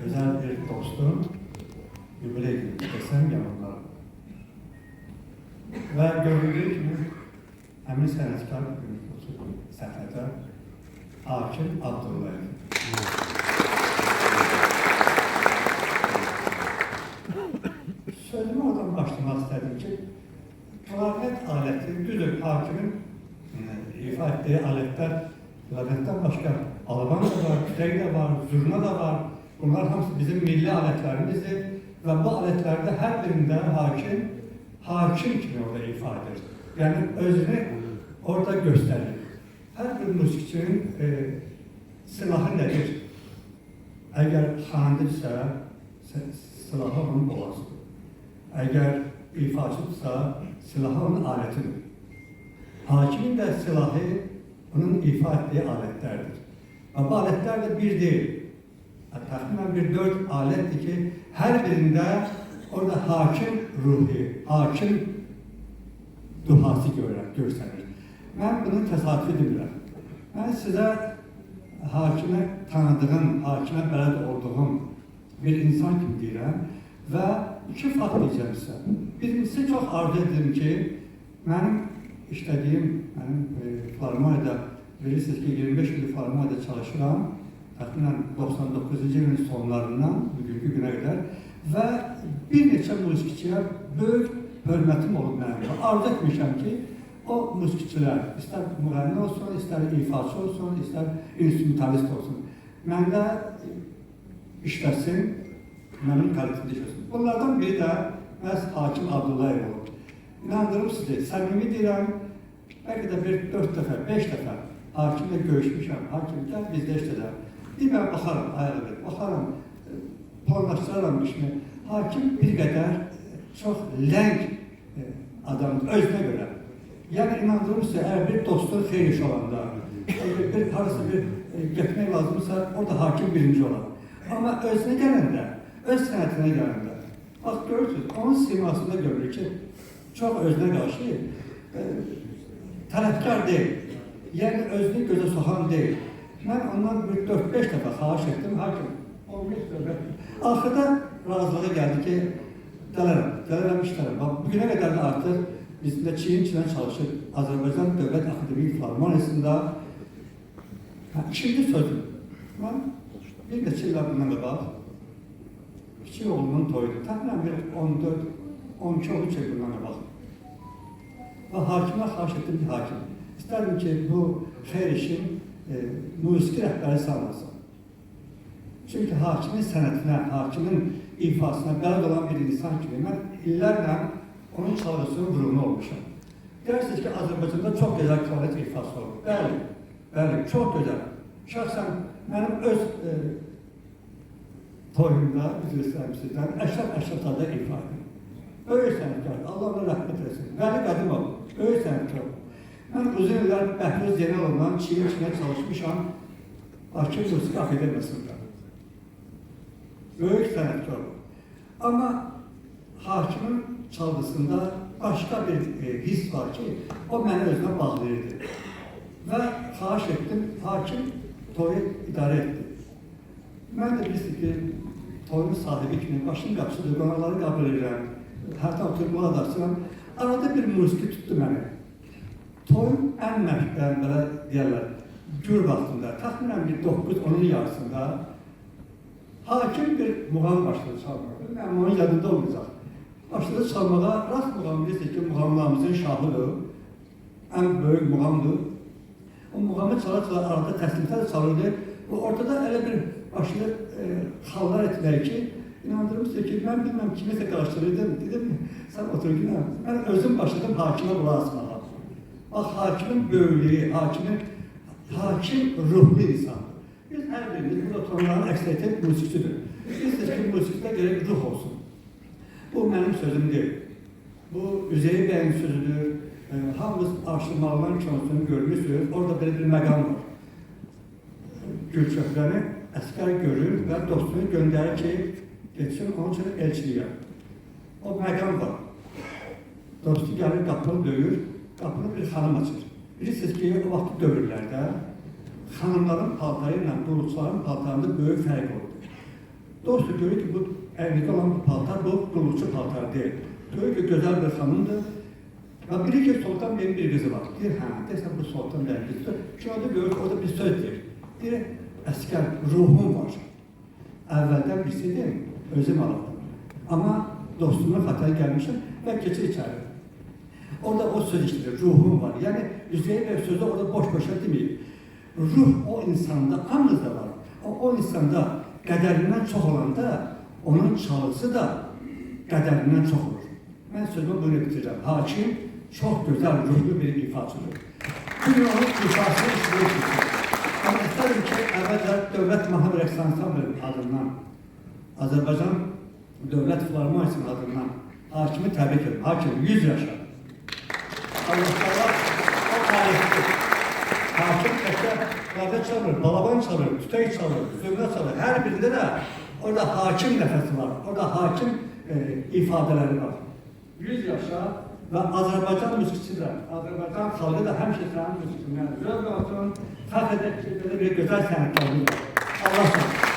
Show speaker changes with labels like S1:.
S1: özel bir dostum, yubiley günü desem yanımda. Ve görüldüğü gibi həmin sənətkar səhnədə Hakim Abdullayev. Sözümü oradan başlamak istedim ki, klarnet aleti, düzdür, hakimin ifa ettiği aletler, klarnetten başka alaban da var, tüfek de var, zurna da var. Bunlar hamısı bizim milli aletlerimizdir ve bu aletlerde her birinde hakim kimi orada ifa eder. Yani özünü orada gösterir. Her bir müzikçinin silahı nedir? Eğer xandirsə, silahı onun boğazıdır. Eğer ifaçıdırsa, silahı onun aletidir. Hakimin de silahı onun ifa ettiği aletlerdir. Ve bu aletler de bir değil. Təxminən bir 4 alettir ki, her birinde orada hakim ruhi, hakim duhası görsənir. Ben bunu təsadüf edirəm. Ben size hakime tanıdığım, hakime bələd olduğum bir insan kimi deyirəm və iki fakt diyeceğim size. Birincisi çok arzu edirəm ki, benim işlədiyim, Farmaya'da, bilirsiniz ki 25 yıl Farmaya'da çalışıram. Təxminən 99-cu ilin sonlarından bugünkü günə qədər və bir neçə müzikçiyə böyük hörmətim olub mənim. Arzu etmişəm ki, o müzikçilər, istər müğənni olsun, istər ifaçı olsun, istər instrumentalist olsun, məndə işləsin, mənim kalitədə işləsin. Bunlardan biri də məhz Hakim Abdullayev olub. İnandırım sizi, səmimi deyirəm, bəlkə də bir 4 dəfə, 5 dəfə hakimlə görüşmüşəm, hakim gəl bizdə işlələr. Demə, baxarım, ayağa verir, baxarım, planlaşdıraram işini. Hakim bir qədər çox ləng adamdır, özünə görə. Yəni, inandırım sizə, əgər bir dostun xeyir iş olanda, harası bir getmək lazımsa, orada hakim birinci olar. Amma özünə gələndə, öz sənətinə gələndə, bax, görürsünüz, onun simasında görülür ki, çox özünə qarşı tərəfkar deyil, yəni özünü gözə soxan deyil. Mən ondan bir 4-5 dəfə xahiş etdim, hakim, 15 dəfə. Axırda razılığa gəldi ki, gələrəm işlərəm. Bugünə qədər də artıq bizdə çiyin-çiyin çalışır. Azərbaycan Dövlət Akademik Filharmoniyasında. İkinci sözüm, mən bir neçə illər bundan qabaq, kiçik oğlumun toyudur. Təxminən bir 14-12 il bundan qabaq. Və hakimə xahiş etdim ki, hakim, istərdim ki, bu xeyr işin müziki rəhbəri sağlasın. Çünki hakimin sənətinə, hakimin ifasına bələd olan bir insan kimi mən illərlə onun çalğısının vurumlu olmuşam. Dersiniz ki, Azərbaycanda çox gözəl klarnet ifası olur. Bəli, çox gözəl. Şəxsən mənim öz toyumda, üzr sizdən, Əşrəf ifa edir. Böyük sənətkar, Allah ona rəhmət etsin. Vəli Qədimov, böyük sənətkar. Mən uzun illər Bəhruz Zeynəlovla çiyin-çiyə çalışmışam Bakı Müzik Akademiyasında. Böyük sənətkar. Amma hakimin çalğısında başqa bir his var ki, o məni özünə bağlayırdı. Və xahiş etdim, hakim toyu idarə etdi. Mən də bilirsiniz ki, toyun sahibi kimi başım qapısıdır, qonaqları qəbul edirəm, hərdən oturmağa da açıram. Arada bir müziki tutdu məni. Toyun ən məşqdən, belə deyərlər, gür vaxtında, təxminən bir 9-10 yarısında hakim bir muğam başladı çalmağa. Mənim onun yadında olmayacaq. Başladı çalmağa, rast muğam, bilirsiniz ki, muğamlarımızın şahıdır, ən böyük muğamdır. O muğamı çala-çala arada təslimətə də çalırdı. Bu ortada elə bir başını xallar etmək ki, inandırım sizə ki, mən bilməm kimisə qarşılayırdım, dedim, sən otur günəm. Mən özüm başladım hakimə qulaq asmağa. Bax, hakimin böyüklüyü, hakim ruhlu insandır. Biz hər birimiz, burada oturanların əksəriyyəti müzikçidir. Bilirsiniz ki, müzikdə gerek ruh olsun. Bu mənim sözüm deyil. Bu Üzeyir bəyin sözüdür. Hamımız Aşırmalıların konusunu görmüşsünüz. Orada belə bir məqam var. Gülçöhrəni əskər görür və dostunu göndərir ki, geçsin onun üçün elçiliyə. O məqam var. Dostu gəlir, qapını döyür. Qapını bir xanım açır. Bilirsiniz ki, o vaxtı dövrlərdə xanımların paltarı ilə qulluqçuların paltarında böyük fərq oldu. Doğrusu görür ki bu evde olan bu paltar, bu qulluqçu paltar değil. Görür ki güzel bir hanımdır. Ya biri ki Sultan Bey'in bir kızı var. Deyir, deyirsən bu Sultan Bey'in kızıdır. Kinoda görür ki orada bir söz deyir. Deyir, əskər, ruhum var. Əvvəldən bilsəydim, özüm alırdım. Amma dostuma xataya gəlmişim və keçir içəri. Orada o söz işləyir, ruhum var. Yəni, Üzeyir Bey sözü orada boş-boşa deməyib. Ruh o insanda, hamımızda var. O insanda qədərindən çox olanda, onun çalısı da qədərindən çox olur. Mən sözümü bunu bitireceğim. Hakim çok güzel ruhlu bir ifaçıdır. Bugün onun ifasını işləyir. Ama isterim ki, əvvəlcə Dövlət Mahnı Rəqs Ansamblı adından, Azərbaycan Dövlət Filarmonisinin adından hakimi təbrik edim. Hakim 100 yaşa. Allah o tarihdir. Hakim təkə qada çalır, balaban çalır, tütək çalır, zümrə çalır. Hər birində də orada hakim nəfəsi var, orada hakim ifadeləri var. 100 yaşa ve Azərbaycan müzikçisi de, Azərbaycan xalqı da həmişə sənin müzikçindən zövq alsın, fəth edək ki, belə bir gözəl sənətlərimiz var. Allah sağ olsun.